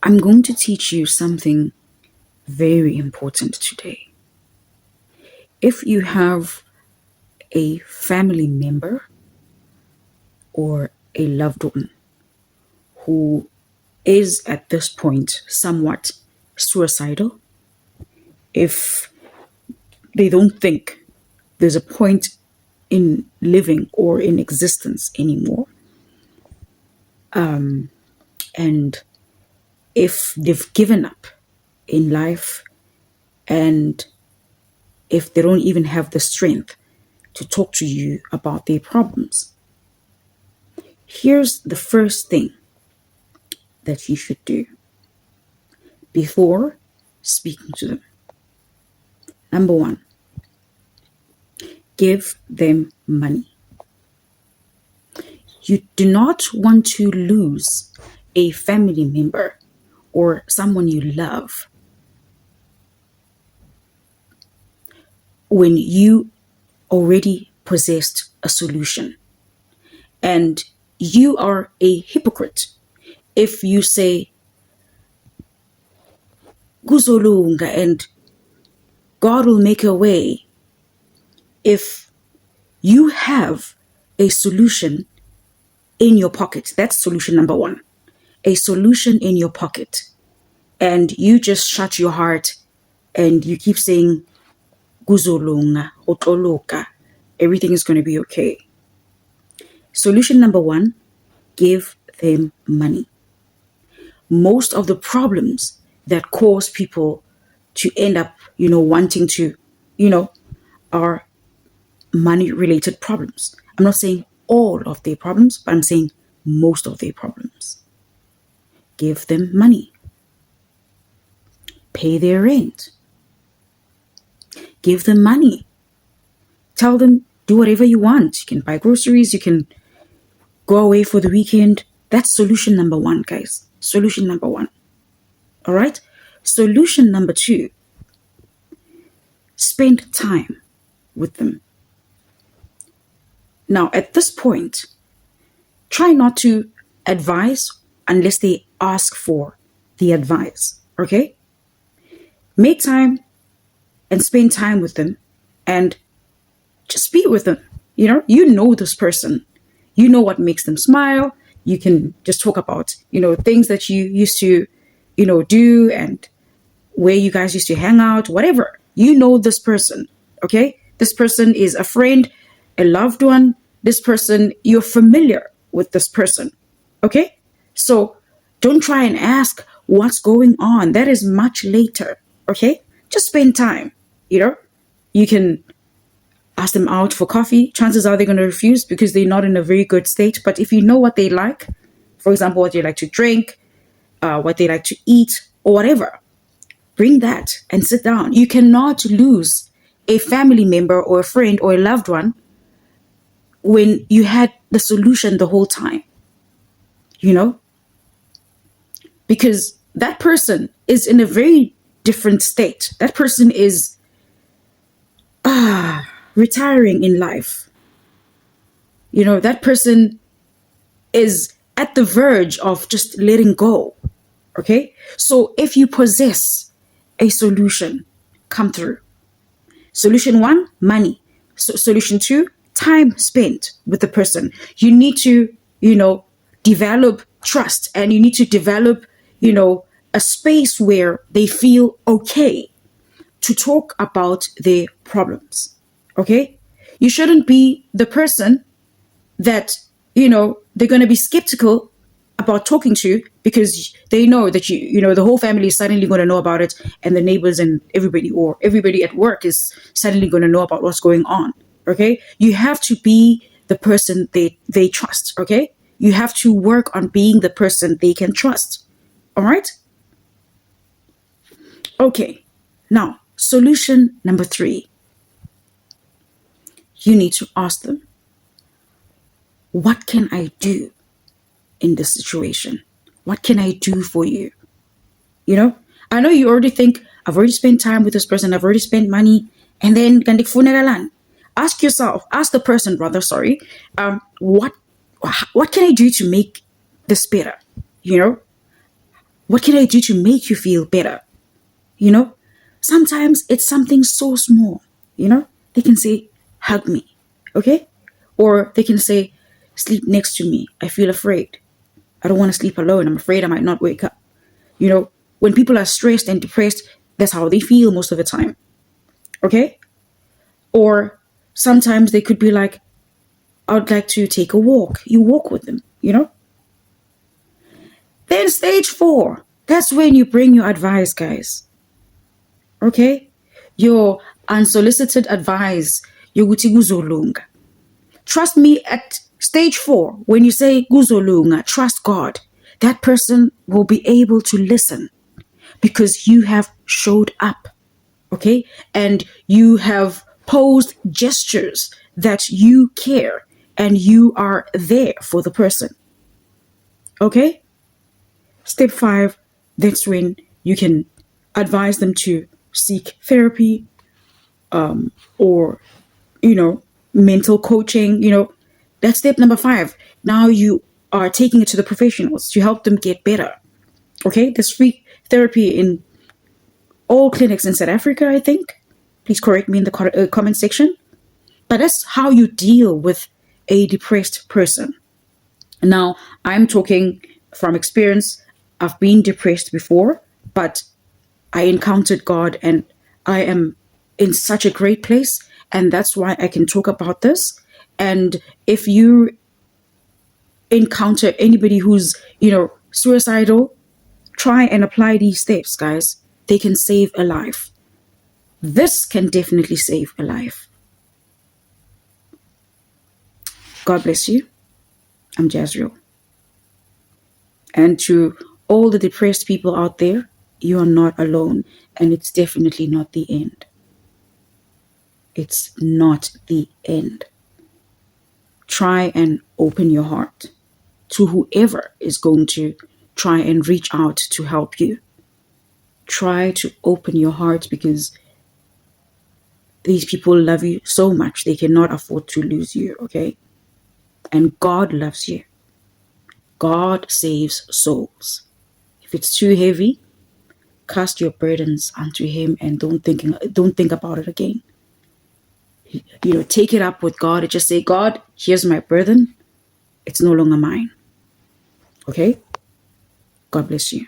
I'm going to teach you something very important today. If you have a family member or a loved one who is at this point somewhat suicidal, if they don't think there's a point in living or in existence anymore, and if they've given up in life, and if they don't even have the strength to talk to you about their problems, here's the first thing that you should do before speaking to them. Number one, give them money. You do not want to lose a family member or someone you love when you already possessed a solution. And you are a hypocrite if you say, Kuzolunga, and God will make a way, if you have a solution in your pocket. That's solution number one. A solution in your pocket. And you just shut your heart and you keep saying, Kuzolunga, Otoloka, everything is going to be okay. Solution number one, give them money. Most of the problems that cause people to end up, wanting to, are money related problems. I'm not saying all of their problems, but I'm saying most of their problems. Give them money. Pay their rent. Give them money. Tell them, do whatever you want. You can buy groceries. You can go away for the weekend. That's solution number one, guys. Solution number one. All right? Solution number two, spend time with them. Now, at this point, try not to advise unless they ask for the advice, okay? Make time and spend time with them and just be with them. You know this person. You know what makes them smile. You can just talk about, things that you used to, do and where you guys used to hang out, whatever. You know this person, okay? This person is a friend, a loved one. This person, you're familiar with this person, okay? So don't try and ask what's going on. That is much later, okay? Just spend time, You can ask them out for coffee. Chances are they're going to refuse because they're not in a very good state. But if you know what they like, for example, what they like to drink, what they like to eat, or whatever, bring that and sit down. You cannot lose a family member or a friend or a loved one when you had the solution the whole time, because that person is in a very different state. That person is retiring in life. That person is at the verge of just letting go. Okay? So if you possess a solution, come through. Solution one, money. Solution two, time spent with the person. You need to, develop trust, and you need to develop, a space where they feel okay to talk about their problems. Okay? You shouldn't be the person that, they're going to be skeptical about talking to because they know that the whole family is suddenly going to know about it, and the neighbors and everybody at work is suddenly going to know about what's going on. Okay? You have to be the person they trust. Okay? You have to work on being the person they can trust. All right? Okay. Now, solution number three. You need to ask them, what can I do in this situation? What can I do for you? I know you already think, I've already spent time with this person, I've already spent money, and then ask the person rather, what can I do to make this better? What can I do to make you feel better? You know, sometimes it's something so small, you know, they can say, hug me, okay? Or they can say, sleep next to me. I feel afraid. I don't want to sleep alone. I'm afraid I might not wake up. You know, when people are stressed and depressed, that's how they feel most of the time, okay? Or sometimes they could be like, I would like to take a walk. You walk with them, you know? Then stage 4, that's when you bring your advice, guys. Okay? Your unsolicited advice, yokuthi kuzolunga. Trust me, at stage 4, when you say kuzolunga, trust God. That person will be able to listen because you have showed up. Okay? And you have posed gestures that you care and you are there for the person. Okay? Step 5, that's when you can advise them to seek therapy, or, you know, mental coaching, you know. That's step number 5. Now you are taking it to the professionals to help them get better. Okay? There's free therapy in all clinics in South Africa, I think. Please correct me in the comment section. But that's how you deal with a depressed person. Now, I'm talking from experience. I've been depressed before, but I encountered God and I am in such a great place. And that's why I can talk about this. And if you encounter anybody who's, you know, suicidal, try and apply these steps, guys. They can save a life. This can definitely save a life. God bless you. I'm Jazriel. And to all the depressed people out there, you are not alone. And it's definitely not the end. It's not the end. Try and open your heart to whoever is going to try and reach out to help you. Try to open your heart because these people love you so much they cannot afford to lose you, okay? And God loves you. God saves souls. If it's too heavy, cast your burdens unto him and don't think about it again. You know, take it up with God and just say, God, here's my burden. It's no longer mine. Okay? God bless you.